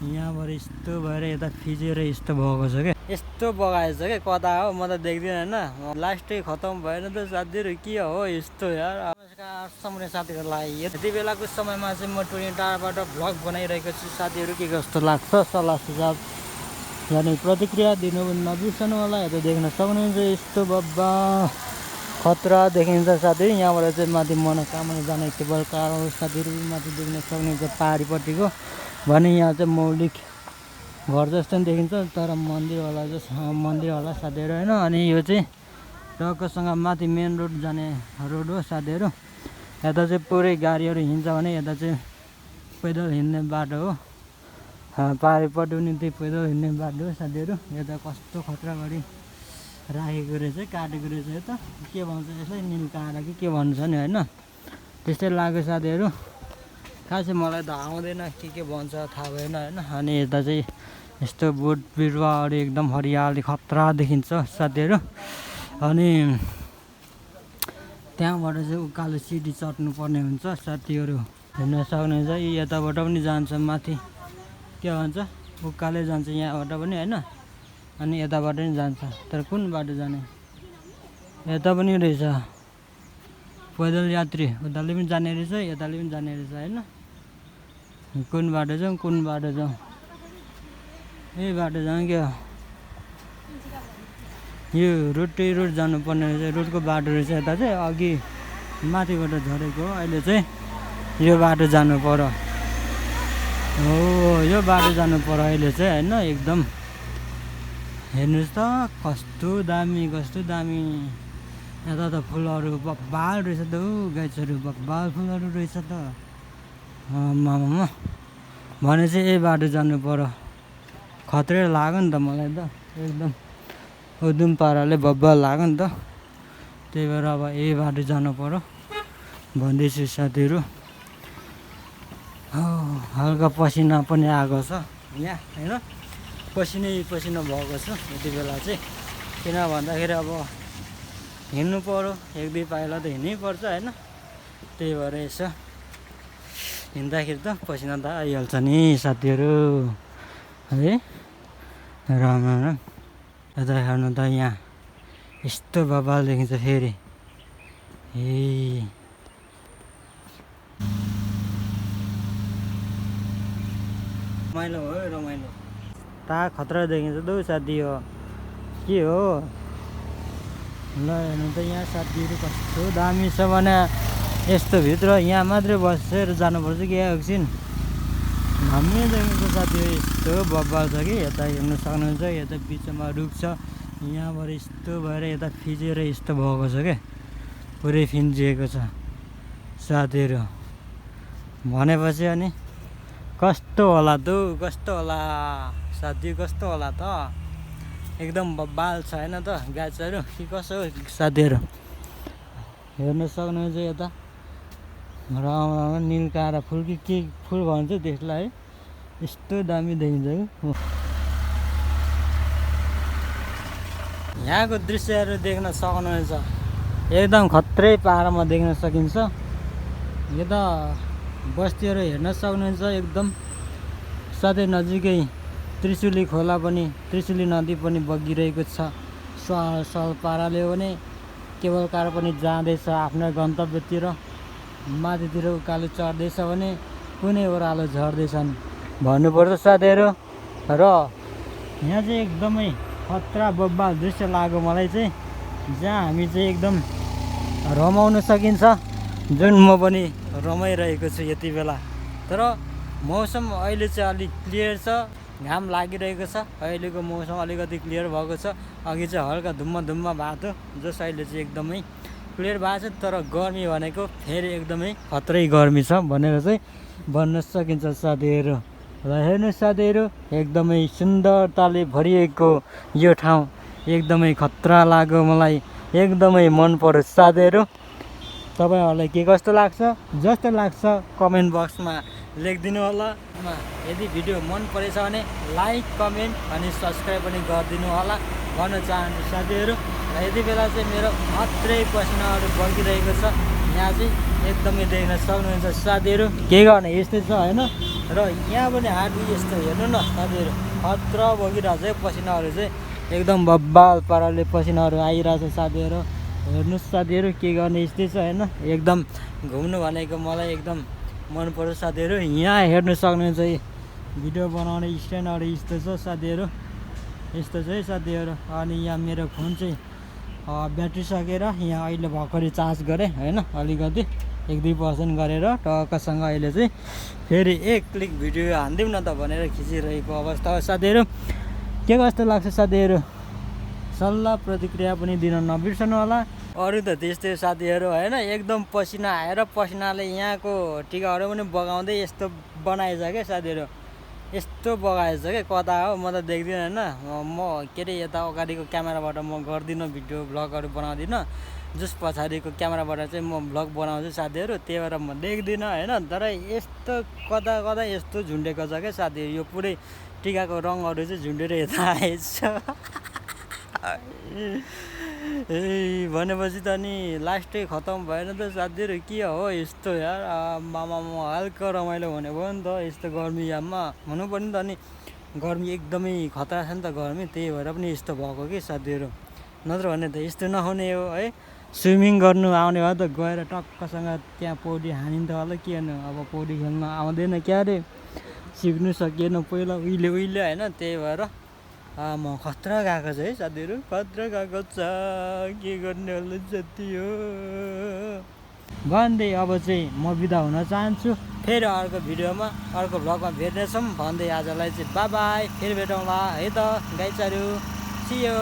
यहाँबाट यस्तो भएर यता फिजेर यस्तो भएको छ क्या, यस्तो बगाएछ क्या, कता हो म त देख्दिनँ होइन। लास्टै खतम भएन त साथीहरू, के हो यस्तो यार। नमस्कार सम्पूर्ण साथीहरूलाई, यति बेलाको समयमा चाहिँ म टुनी टाढाबाट भ्लग बनाइरहेको छु। साथीहरू के कस्तो लाग्छ सल्लाह सुझाव जाने प्रतिक्रिया दिनु नबिर्सनु होला। यता देख्न सक्नुहुन्छ यस्तो बब्बा खतरा देखिन्छ साथीहरू। यहाँबाट चाहिँ माथि मनोकामना जाने केबल कार हो साथीहरू। माथि देख्न सक्नुहुन्छ पहाडीपट्टिको भने यहाँ चाहिँ मौलिक घर जस्तो पनि देखिन्छ, तर मन्दिर होला साथीहरू होइन। अनि यो चाहिँ टक्कसँग माथि मेन रोड जाने रोड हो साथीहरू। यता चाहिँ पुरै गाडीहरू हिँड्छ भने यता चाहिँ पैदल हिँड्ने बाटो हो। पहाडीपट्टि पनि त्यही पैदल हिँड्ने बाटो हो साथीहरू। यता कस्तो खतरा गरी राखेको रहेछ, काटेको रहेछ। यता के भन्छ यसलाई, निलकाँडा कि के भन्छ नि होइन, त्यस्तै लाग्यो साथीहरू। खासै मलाई त आउँदैन के भन्छ थाहा भएन होइन। अनि यता चाहिँ यस्तो बोट बिरुवाहरू एकदम हरियाली खतरा देखिन्छ साथीहरू। अनि त्यहाँबाट चाहिँ उकालो सिडी चढ्नु पर्ने हुन्छ साथीहरू, हेर्न सक्नुहुन्छ। यताबाट पनि जान्छ माथि, के भन्छ उकालै जान्छ यहाँबाट पनि होइन। अनि यताबाट पनि जान्छ, तर कुन बाटो जाने, यता पनि रहेछ पैदल यात्री, उताले पनि जाने रहेछ यताले पनि जाने रहेछ होइन। कुन बाटो जाउँ कुन बाटो जाउँ, यही बाटो जाउँ क्या। यो रोडै रोड जानुपर्ने रहेछ, रोडको बाटो रहेछ। यता चाहिँ अघि माथिबाट झरेको हो, अहिले चाहिँ यो बाटो जानु पर्यो हो, यो बाटो जानु पर्यो अहिले चाहिँ होइन। एकदम हेर्नुहोस् त कस्तो दामी यता त फुलहरू बब्बाल रहेछ त हौ गाइजहरू, बब्बाल फुलहरू रहेछ त आमामा। भने चाहिँ यही बाटो जानु पर्यो, खत्रै लाग्यो नि त मलाई त, एकदम उदुम पाराले बब्बाल लाग्यो नि त। त्यही भएर अब यही बाटो जानु पर्यो भन्दैछु साथीहरू। हल्का पसिना पनि आएको छ यहाँ होइन, पसिना भएको छ यति बेला चाहिँ। किन भन्दाखेरि अब हिँड्नु पर्यो, एक दुई पाइला त हिँड्नै पर्छ होइन। त्यही भएर यसो हिँड्दाखेरि त पसिना त आइहाल्छ नि साथीहरू है। राम राम। यता हेर्नु त यहाँ यस्तो बब्बाल देखिन्छ फेरि, रमाइलो हो रमाइलो, ता खतरा देखिन्छ त साथी हो, के हो ल। हेर्नु त यहाँ साथीहरू कस्तो दामी छ भने, यस्तो भित्र यहाँ मात्रै बसेर जानुपर्छ कि एकछिन, दामी देखिन्छ साथीहरू। यस्तो बब्बाल छ कि यता हेर्नु सक्नुहुन्छ, यता बिचमा रुख छ, यहाँबाट यस्तो भएर यता फिजेर यस्तो भएको छ क्या, पुरै फिन्जिएको छ साथीहरू। भनेपछि अनि कस्तो होला त, कस्तो होला साथी, कस्तो होला त, एकदम बब्बाल छ होइन त गाछहरू कि कसो हो साथीहरू। हेर्न सक्नुहुन्छ यता निलकाँडा फुल कि के फुल भन्छ त्यसलाई, यस्तो दामी देखिन्छ कि। यहाँको दृश्यहरू देख्न सक्नुहुन्छ, एकदम खत्रै पारामा देख्न सकिन्छ। यता बस्तीहरू हेर्न सक्नुहुन्छ एकदम, साथै नजिकै त्रिशुली खोला पनि, त्रिशुली नदी पनि बगिरहेको छ। सल पाराले भने केबल कार पनि जाँदैछ आफ्नो गन्तव्यतिर, माथितिर उकालो चढ्दैछ भने कुनै ओह्रालो झर्दैछन् भन्नुपर्छ साथीहरू। र यहाँ चाहिँ एकदमै खतरा बब्बाल दृश्य लाग्यो मलाई चाहिँ, जहाँ हामी चाहिँ एकदम रमाउन सकिन्छ, जुन म पनि रमाइरहेको छु यति बेला। तर मौसम अहिले चाहिँ अलिक क्लियर छ, घाम लागिरहेको छ, अहिलेको मौसम अलिकति क्लियर भएको छ। अघि चाहिँ हल्का धुम्म भएको थियो, जस अहिले चाहिँ एकदमै क्लियर भएको छ। तर गर्मी भनेको फेरि एकदमै खत्रै गर्मी छ भनेर चाहिँ भन्न सकिन्छ साथीहरू। र हेर्नु साथीहरू, एकदमै सुन्दरताले भरिएको यो ठाउँ एकदमै खतरा लाग्यो मलाई, एकदमै मन पर्यो साथीहरू। तपाईँहरूलाई के कस्तो लाग्छ, जस्तो लाग्छ कमेन्ट बक्समा लेखिदिनु होला। यदि भिडियो मन परेछ भने लाइक कमेन्ट अनि सब्सक्राइब पनि गरिदिनु होला भन्न चाहन्छु साथीहरू। र यति बेला चाहिँ मेरो मात्रै पसिनाहरू बगिरहेको छ यहाँ चाहिँ, एकदमै देख्न सक्नुहुन्छ साथीहरू। के गर्ने यस्तै छ होइन। र यहाँ पनि हार्डी यस्तो हेर्नु न साथीहरू खतरा बगिरहेको छ है पसिनाहरू चाहिँ एकदम बब्बाल पाराले पसिनाहरू आइरहेछ साथीहरू हेर्नुहोस् साथीहरू के गर्ने यस्तै छ होइन एकदम घुम्नु भनेको मलाई एकदम मनपर्छ साथीहरू यहाँ हेर्नु सक्नुहुन्छ भिडियो बनाउने स्ट्यान्डहरू यस्तो छ साथीहरू यस्तो छ है साथीहरू अनि यहाँ मेरो फोन चाहिँ ब्याट्री सकेर यहाँ अहिले भर्खरै चार्ज गरेँ होइन अलिकति 1-2% गरेर टक्कसँग अहिले चाहिँ फेरि एक क्लिक भिडियो हानिदिउँ न त भनेर खिचिरहेको अवस्था हो साथीहरू के कस्तो लाग्छ साथीहरू सल्लाह प्रतिक्रिया पनि दिन नबिर्सनु होला अरू त त्यस्तै साथीहरू होइन एकदम पसिना आएर पसिनाले यहाँको टिकाहरू पनि बगाउँदै यस्तो बनाएछ क्या साथीहरू यस्तो बगाएछ क्या कता हो म त देख्दिनँ होइन म के अरे यता अगाडिको क्यामेराबाट म गर्दिनँ भिडियो भ्लगहरू बनाउँदिनँ जस पछाडिको क्यामेराबाट चाहिँ म भ्लग बनाउँछु साथीहरू त्यही भएर म देख्दिनँ होइन तर यस्तो कता कता यस्तो झुन्डेको छ क्या साथीहरू यो पुरै टिकाको रङहरू चाहिँ झुन्डेर यता आएछ ए भनेपछि त नि लास्टै खतम भएन त साथीहरू के हो यस्तो यार मामा हल्का रमाइलो भनेको नि त यस्तो गर्मी याममा हुनु पनि त नि गर्मी एकदमै खतरा छ नि त गर्मी त्यही भएर पनि यस्तो भएको कि साथीहरू नत्र भने त यस्तो नहुने हो है स्विमिङ गर्नु आउने भए त गएर टक्कसँग त्यहाँ पौडी हानिन्थ्यो होला के गर्नु अब पौडी खेल्न आउँदैन क्या अरे सिक्नु सकिएन पहिला उहिले होइन त्यही भएर म खतरा गएको छ है साथीहरू खतरा गएको छ के गर्ने होला जति हो भन्दै अब चाहिँ म बिदा हुन चाहन्छु फेरि अर्को भिडियोमा अर्को भ्लगमा भेट्नेछौँ भन्दै आजलाई चाहिँ बाई बाई फेरि भेटौँला है त गाइजहरू सी यू